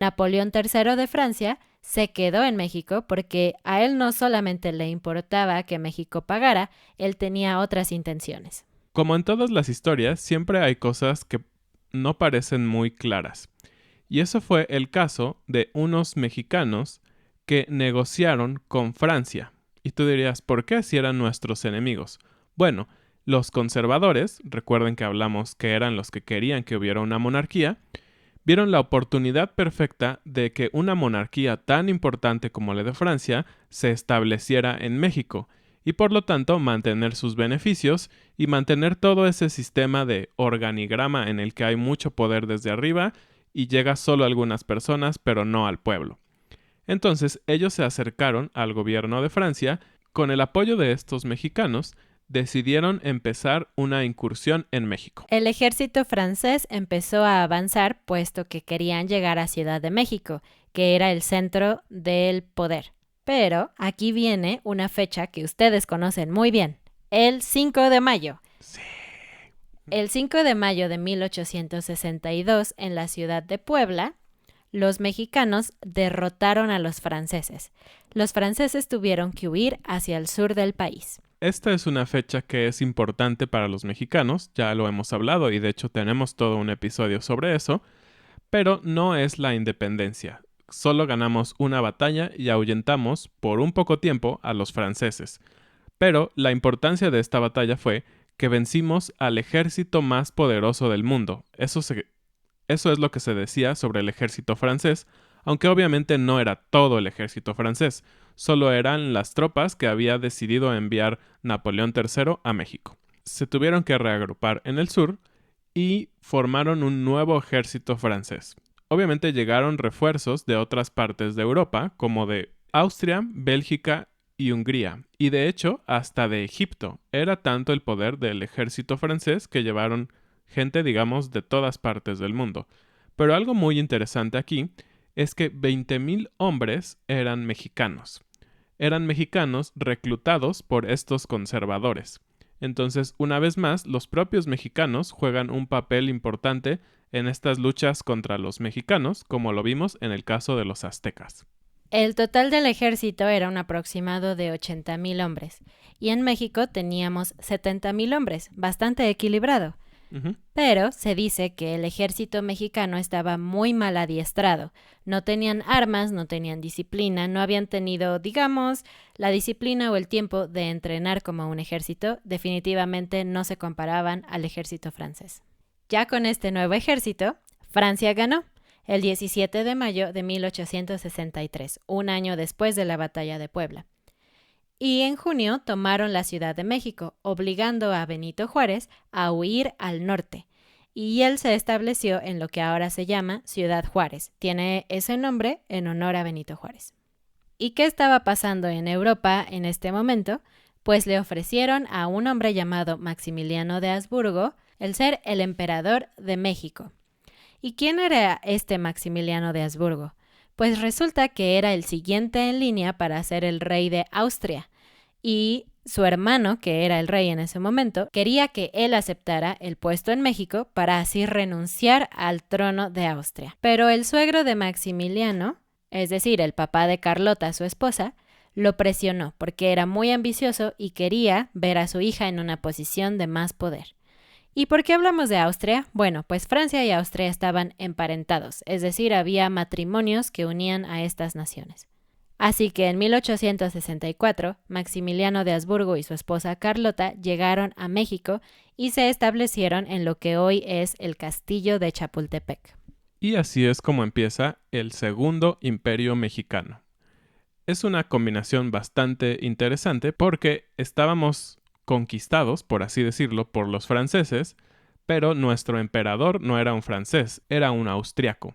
Napoleón III de Francia se quedó en México porque a él no solamente le importaba que México pagara, él tenía otras intenciones. Como en todas las historias, siempre hay cosas que no parecen muy claras. Y eso fue el caso de unos mexicanos que negociaron con Francia. Y tú dirías, ¿por qué si eran nuestros enemigos? Bueno, los conservadores, recuerden que hablamos que eran los que querían que hubiera una monarquía, vieron la oportunidad perfecta de que una monarquía tan importante como la de Francia se estableciera en México y por lo tanto mantener sus beneficios y mantener todo ese sistema de organigrama en el que hay mucho poder desde arriba y llega solo a algunas personas pero no al pueblo. Entonces ellos se acercaron al gobierno de Francia. Con el apoyo de estos mexicanos decidieron empezar una incursión en México. El ejército francés empezó a avanzar puesto que querían llegar a Ciudad de México, que era el centro del poder. Pero aquí viene una fecha que ustedes conocen muy bien, el 5 de mayo. Sí. El 5 de mayo de 1862, en la ciudad de Puebla, los mexicanos derrotaron a los franceses. Los franceses tuvieron que huir hacia el sur del país. Esta es una fecha que es importante para los mexicanos, ya lo hemos hablado y de hecho tenemos todo un episodio sobre eso, pero no es la independencia. Solo ganamos una batalla y ahuyentamos por un poco tiempo a los franceses. Pero la importancia de esta batalla fue que vencimos al ejército más poderoso del mundo. Eso es lo que se decía sobre el ejército francés, aunque obviamente no era todo el ejército francés, solo eran las tropas que había decidido enviar Napoleón III a México. Se tuvieron que reagrupar en el sur y formaron un nuevo ejército francés. Obviamente llegaron refuerzos de otras partes de Europa, como de Austria, Bélgica y Hungría, y de hecho hasta de Egipto. Era tanto el poder del ejército francés que llevaron gente, digamos, de todas partes del mundo. Pero algo muy interesante aquí es que 20,000 hombres eran mexicanos. Eran mexicanos reclutados por estos conservadores. Entonces, una vez más, los propios mexicanos juegan un papel importante en estas luchas contra los mexicanos, como lo vimos en el caso de los aztecas. El total del ejército era un aproximado de 80,000 hombres, y en México teníamos 70,000 hombres, bastante equilibrado. Pero se dice que el ejército mexicano estaba muy mal adiestrado. No tenían armas, no tenían disciplina, no habían tenido, digamos, la disciplina o el tiempo de entrenar como un ejército. Definitivamente no se comparaban al ejército francés. Ya con este nuevo ejército, Francia ganó el 17 de mayo de 1863, un año después de la batalla de Puebla. Y en junio tomaron la Ciudad de México, obligando a Benito Juárez a huir al norte. Y él se estableció en lo que ahora se llama Ciudad Juárez. Tiene ese nombre en honor a Benito Juárez. ¿Y qué estaba pasando en Europa en este momento? Pues le ofrecieron a un hombre llamado Maximiliano de Habsburgo el ser el emperador de México. ¿Y quién era este Maximiliano de Habsburgo? Pues resulta que era el siguiente en línea para ser el rey de Austria, y su hermano, que era el rey en ese momento, quería que él aceptara el puesto en México para así renunciar al trono de Austria. Pero el suegro de Maximiliano, es decir, el papá de Carlota, su esposa, lo presionó porque era muy ambicioso y quería ver a su hija en una posición de más poder. ¿Y por qué hablamos de Austria? Bueno, pues Francia y Austria estaban emparentados, es decir, había matrimonios que unían a estas naciones. Así que en 1864, Maximiliano de Habsburgo y su esposa Carlota llegaron a México y se establecieron en lo que hoy es el Castillo de Chapultepec. Y así es como empieza el Segundo Imperio Mexicano. Es una combinación bastante interesante porque estábamos conquistados, por así decirlo, por los franceses, pero nuestro emperador no era un francés, era un austriaco.